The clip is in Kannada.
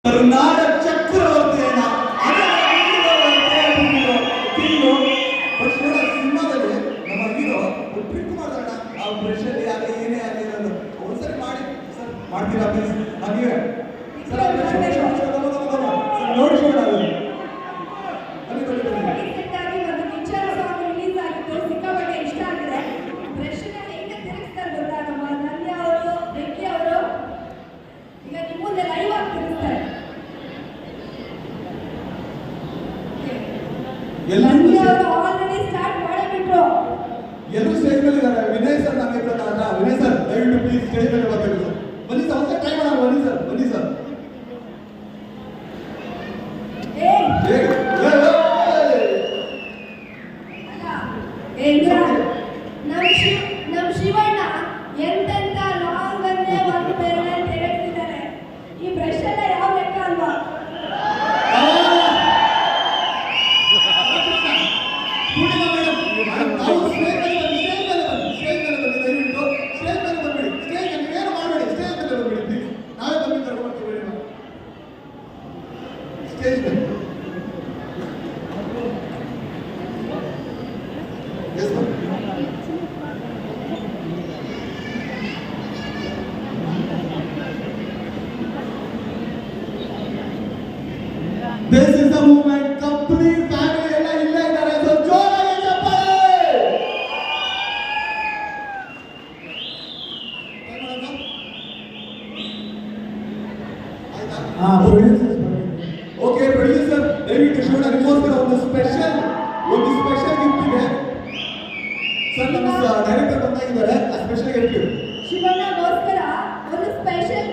ಕರುನಾಡ ಚಕ್ರವರ್ತಿಯನ್ನ ಸಿನಿಮಾದಲ್ಲಿ ನಮ್ಮ ಹೀರೋ ಟ್ರಿಕ್ ಮಾಡೋಣ ಆ ಬ್ರಷಲ್ಲಿ ಆಗಲಿ ಏನೇ ಆಗಲಿ ಅನ್ನೋದು ಒಂದ್ಸರಿ ಮಾಡಿ ಸರ್ ಮಾಡ್ತೀರಾ ಪ್ಲೀಸ್ ನೀವೇ ಸರ್ ನೋಡಿ ಶೋಣ ಎಲ್ಲರೂ ಸ್ಟೇಜ್ ಮೇಲೆ ಇದ್ದಾರೆ. ವಿನಯ್ ಸರ್ ನಮಗೆ ವಿನಯ್ ಸರ್ ದಯವಿಟ್ಟು ಪ್ಲೀಸ್ ಸ್ಟೇಜ್ ಮೇಲೆ ಬರಬೇಕು ಸರ್. ಬನ್ನಿ ಸರ್, ಒಂದ್ಸಲ ಟ್ರೈ ಮಾಡೋಣ. ಬನ್ನಿ ಸರ್, ಬನ್ನಿ ಸರ್. ನಮ್ ಶಿವಣ್ಣ ಎಂತೆಂತ ಲಾಂಗ್ ಅಂದ್ರೆ ಒಂದು ಬೇರೆ ಹೇಳ್ತಿದ್ದಾರೆ. ಈ ಬ್ರಷ್ ಎಲ್ಲ ಯಾವ ಲೆಕ್ಕ ಅಲ್ವಾ? This is the moment. Complete family ಎಲ್ಲ ಇಲ್ಲೇ ಇದ್ದಾರೆ. So ಜೋರಾಗಿ ಚಪ್ಪಾಳೆ. ಪ್ರೊಡ್ಯೂಸರ್. ಓಕೆ ಪ್ರೊಡ್ಯೂಸರ್, ದಯವಿಟ್ಟು ಶಿವಣ್ಣ ನಿಮಗೋಸ್ಕರ ಒಂದು ಸ್ಪೆಷಲ್ ಗಿಫ್ಟ್ ಇದೆ ಸರ್. ನಮ್ಮ ಡೈರೆಕ್ಟರ್ ಬಂದಾಗಿದ್ದಾರೆ. ಆ ಸ್ಪೆಷಲ್ ಗಿಫ್ಟ್ ಶಿವಣ್ಣಗೋಸ್ಕರ ಒಂದು ಸ್ಪೆಷಲ್